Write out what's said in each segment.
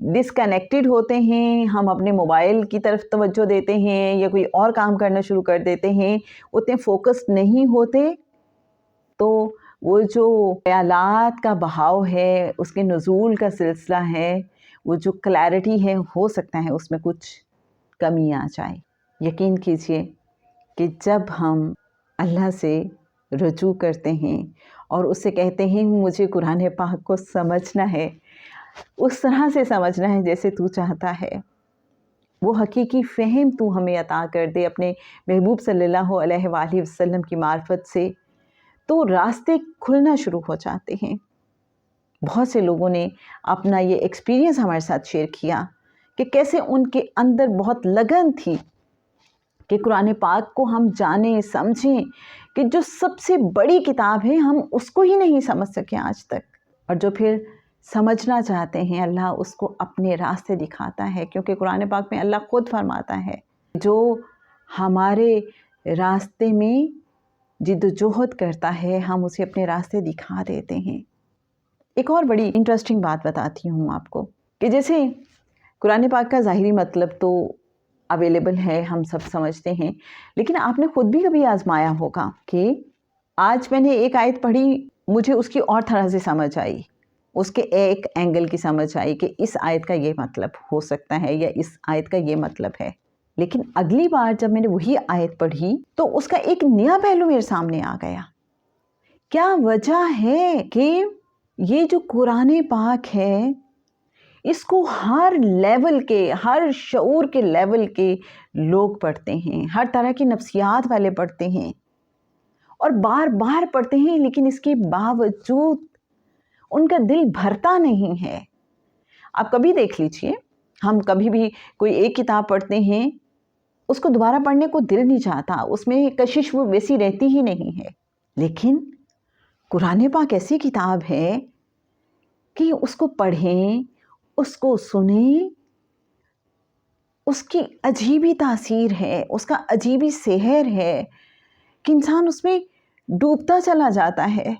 Disconnected ہوتے ہیں، ہم اپنے موبائل کی طرف توجہ دیتے ہیں یا کوئی اور کام کرنا شروع کر دیتے ہیں، اتنے فوکسڈ نہیں ہوتے، تو وہ جو خیالات کا بہاؤ ہے، اس کے نزول کا سلسلہ ہے، وہ جو کلیرٹی ہے، ہو سکتا ہے اس میں کچھ کمی آ جائے۔ یقین کیجئے کہ جب ہم اللہ سے رجوع کرتے ہیں اور اس سے کہتے ہیں مجھے قرآن پاک کو سمجھنا ہے، اس طرح سے سمجھنا ہے جیسے تو چاہتا ہے، وہ حقیقی فہم تو ہمیں عطا کر دے اپنے محبوب صلی اللہ علیہ وآلہ وسلم کی معرفت سے، تو راستے کھلنا شروع ہو جاتے ہیں۔ بہت سے لوگوں نے اپنا یہ ایکسپیرینس ہمارے ساتھ شیئر کیا کہ کیسے ان کے اندر بہت لگن تھی کہ قرآن پاک کو ہم جانیں، سمجھیں، کہ جو سب سے بڑی کتاب ہے ہم اس کو ہی نہیں سمجھ سکے آج تک، اور جو پھر سمجھنا چاہتے ہیں اللہ اس کو اپنے راستے دکھاتا ہے، کیونکہ قرآن پاک میں اللہ خود فرماتا ہے جو ہمارے راستے میں جد و جہد کرتا ہے ہم اسے اپنے راستے دکھا دیتے ہیں۔ ایک اور بڑی انٹرسٹنگ بات بتاتی ہوں آپ کو کہ جیسے قرآن پاک کا ظاہری مطلب تو اویلیبل ہے، ہم سب سمجھتے ہیں، لیکن آپ نے خود بھی کبھی آزمایا ہوگا کہ آج میں نے ایک آیت پڑھی، مجھے اس کی اور طرح سے سمجھ آئی، اس کے ایک اینگل کی سمجھ آئی کہ اس آیت کا یہ مطلب ہو سکتا ہے یا اس آیت کا یہ مطلب ہے، لیکن اگلی بار جب میں نے وہی آیت پڑھی تو اس کا ایک نیا پہلو میرے سامنے آ گیا۔ کیا وجہ ہے کہ یہ جو قرآن پاک ہے اس کو ہر لیول کے، ہر شعور کے لیول کے لوگ پڑھتے ہیں، ہر طرح کی نفسیات والے پڑھتے ہیں اور بار بار پڑھتے ہیں، لیکن اس کے باوجود ان کا دل بھرتا نہیں ہے۔ آپ کبھی دیکھ لیجئے، ہم کبھی بھی کوئی ایک کتاب پڑھتے ہیں، اس کو دوبارہ پڑھنے کو دل نہیں چاہتا، اس میں کشش وہ ویسی رہتی ہی نہیں ہے، لیکن قرآن پاک ایسی کتاب ہے کہ اس کو پڑھیں، اس کو سنیں، اس کی عجیبی تاثیر ہے، اس کا عجیبی سحر ہے کہ انسان اس میں ڈوبتا چلا جاتا ہے۔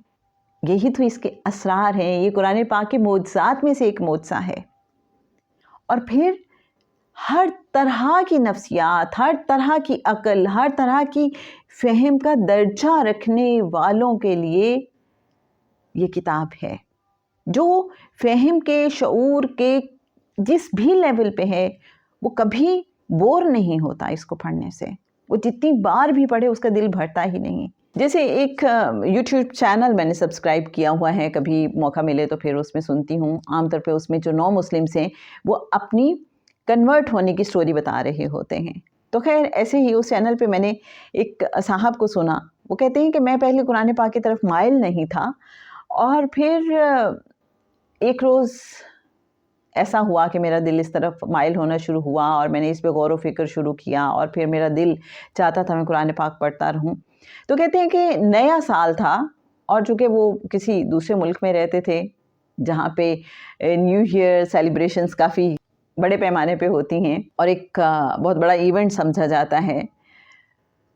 یہی تو اس کے اسرار ہیں، یہ قرآن پاک کے معجزات میں سے ایک معجزہ ہے۔ اور پھر ہر طرح کی نفسیات، ہر طرح کی عقل، ہر طرح کی فہم کا درجہ رکھنے والوں کے لیے یہ کتاب ہے، جو فہم کے، شعور کے جس بھی لیول پہ ہے وہ کبھی بور نہیں ہوتا اس کو پڑھنے سے، وہ جتنی بار بھی پڑھے اس کا دل بھرتا ہی نہیں۔ جیسے ایک یوٹیوب چینل میں نے سبسکرائب کیا ہوا ہے، کبھی موقع ملے تو پھر اس میں سنتی ہوں، عام طور پہ اس میں جو نو مسلمس ہیں وہ اپنی کنورٹ ہونے کی سٹوری بتا رہے ہوتے ہیں۔ تو خیر ایسے ہی اس چینل پہ میں نے ایک صاحب کو سنا، وہ کہتے ہیں کہ میں پہلے قرآن پاک کی طرف مائل نہیں تھا، اور پھر ایک روز ایسا ہوا کہ میرا دل اس طرف مائل ہونا شروع ہوا اور میں نے اس پہ غور و فکر شروع کیا، اور پھر میرا دل چاہتا تھا میں قرآن پاک پڑھتا رہوں۔ تو کہتے ہیں کہ نیا سال تھا، اور چونکہ وہ کسی دوسرے ملک میں رہتے تھے جہاں پہ نیو ایئر سیلیبریشنز کافی بڑے پیمانے پہ ہوتی ہیں اور ایک بہت بڑا ایونٹ سمجھا جاتا ہے،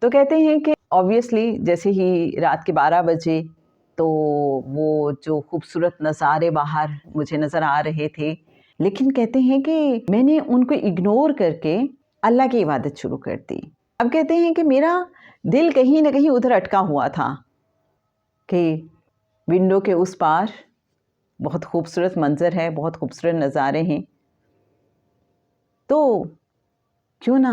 تو کہتے ہیں کہ آبویسلی جیسے ہی رات کے 12 بجے تو وہ جو خوبصورت نظارے باہر مجھے نظر آ رہے تھے، لیکن کہتے ہیں کہ میں نے ان کو اگنور کر کے اللہ کی عبادت شروع کر دی۔ اب کہتے ہیں کہ میرا دل کہیں نہ کہیں ادھر اٹکا ہوا تھا کہ ونڈو کے اس پار بہت خوبصورت منظر ہے، بہت خوبصورت نظارے ہیں، تو کیوں نہ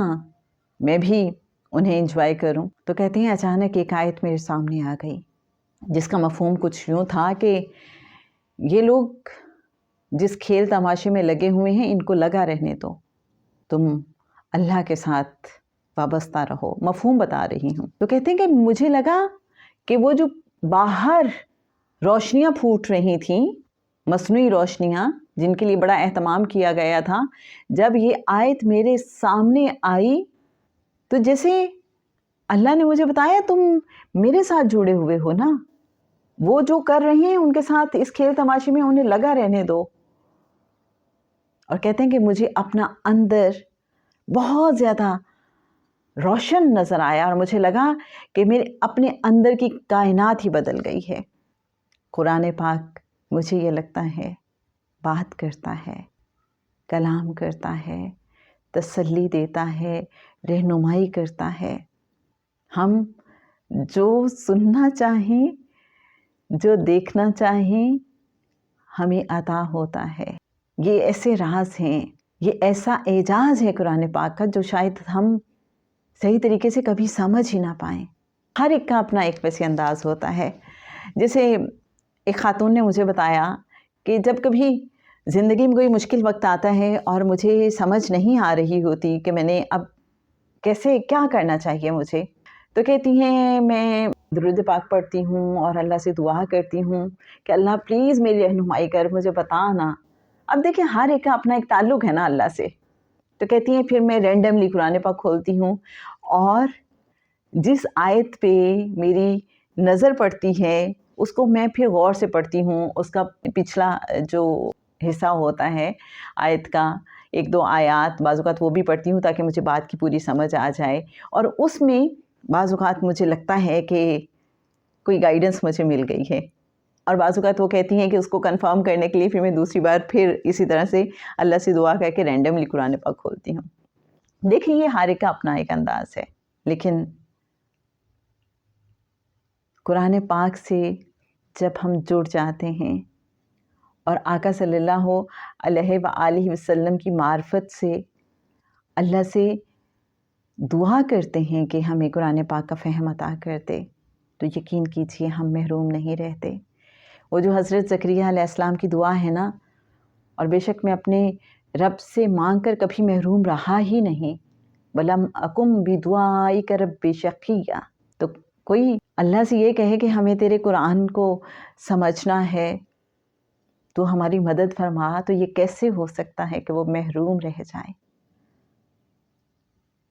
میں بھی انہیں انجوائے کروں۔ تو کہتے ہیں اچانک ایک آیت میرے سامنے آ گئی جس کا مفہوم کچھ یوں تھا کہ یہ لوگ جس کھیل تماشے میں لگے ہوئے ہیں ان کو لگا رہنے دو، تم اللہ کے ساتھ وابستہ رہو۔ مفہوم بتا رہی ہوں۔ تو کہتے ہیں کہ مجھے لگا کہ وہ جو باہر روشنیاں پھوٹ رہی تھیں، مصنوعی روشنیاں جن کے لیے بڑا اہتمام کیا گیا تھا، جب یہ آیت میرے سامنے آئی تو جیسے اللہ نے مجھے بتایا تم میرے ساتھ جڑے ہوئے ہو نا، وہ جو کر رہے ہیں ان کے ساتھ اس کھیل تماشے میں انہیں لگا رہنے دو۔ اور کہتے ہیں کہ مجھے اپنا اندر بہت زیادہ روشن نظر آیا اور مجھے لگا کہ میرے اپنے اندر کی کائنات ہی بدل گئی ہے۔ قرآن پاک مجھے یہ لگتا ہے بات کرتا ہے کلام کرتا ہے، تسلی دیتا ہے، رہنمائی کرتا ہے۔ ہم جو سننا چاہیں، جو دیکھنا چاہیں، ہمیں عطا ہوتا ہے۔ یہ ایسے راز ہیں، یہ ایسا اعجاز ہے قرآن پاک کا جو شاید ہم صحیح طریقے سے کبھی سمجھ ہی نہ پائیں۔ ہر ایک کا اپنا ایک ویسے انداز ہوتا ہے۔ جیسے ایک خاتون نے مجھے بتایا کہ جب کبھی زندگی میں کوئی مشکل وقت آتا ہے اور مجھے سمجھ نہیں آ رہی ہوتی کہ میں نے اب کیسے کیا کرنا چاہیے مجھے، تو کہتی ہیں میں درود پاک پڑھتی ہوں اور اللہ سے دعا کرتی ہوں کہ اللہ پلیز میری رہنمائی کر، مجھے بتا نا۔ اب دیکھیں ہر ایک کا اپنا ایک تعلق ہے نا اللہ سے، تو کہتی ہیں پھر میں رینڈملی قرآن پاک کھولتی ہوں اور جس آیت پہ میری نظر پڑتی ہے اس کو میں پھر غور سے پڑھتی ہوں، اس کا پچھلا جو حصہ ہوتا ہے آیت کا، ایک دو آیات بعض اوقات وہ بھی پڑھتی ہوں تاکہ مجھے بات کی پوری سمجھ آ جائے، اور اس میں بعض اوقات مجھے لگتا ہے کہ کوئی گائیڈنس مجھے مل گئی ہے، اور بعض اوقات وہ کہتی ہیں کہ اس کو کنفرم کرنے کے لیے پھر میں دوسری بار پھر اسی طرح سے اللہ سے دعا کر کے رینڈملی قرآن پاک کھولتی ہوں۔ دیکھیں یہ ہر ایک کا اپنا ایک انداز ہے، لیکن قرآن پاک سے جب ہم جڑ جاتے ہیں اور آقا صلی اللہ علیہ وآلہ وسلم کی معرفت سے اللہ سے دعا کرتے ہیں کہ ہمیں قرآن پاک کا فہم عطا کر دے، تو یقین کیجئے ہم محروم نہیں رہتے۔ وہ جو حضرت زکریہ علیہ السلام کی دعا ہے نا، اور بے شک میں اپنے رب سے مانگ کر کبھی محروم رہا ہی نہیں، وَلَمْ أَكُمْ بِدُعَائِكَ رَبِّ شَقِيًّا، تو کوئی اللہ سے یہ کہے کہ ہمیں تیرے قرآن کو سمجھنا ہے، تو ہماری مدد فرما، تو یہ کیسے ہو سکتا ہے کہ وہ محروم رہ جائے؟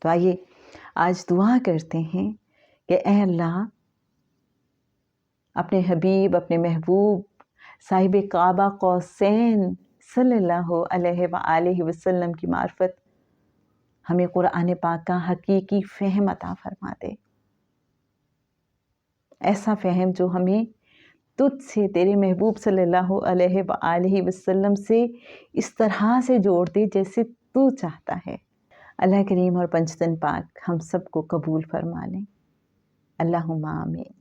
تو آئیے آج دعا کرتے ہیں کہ اے اللہ اپنے حبیب، اپنے محبوب صاحب کعبہ قوسین صلی اللہ علیہ وآلہ وسلم کی معرفت ہمیں قرآن پاک کا حقیقی فہم عطا فرما دے، ایسا فہم جو ہمیں تجھ سے، تیرے محبوب صلی اللہ علیہ وآلہ وسلم سے اس طرح سے جوڑ دے جیسے تو چاہتا ہے۔ اللہ کریم اور پنجتن پاک ہم سب کو قبول فرما لیں، اللہم آمین۔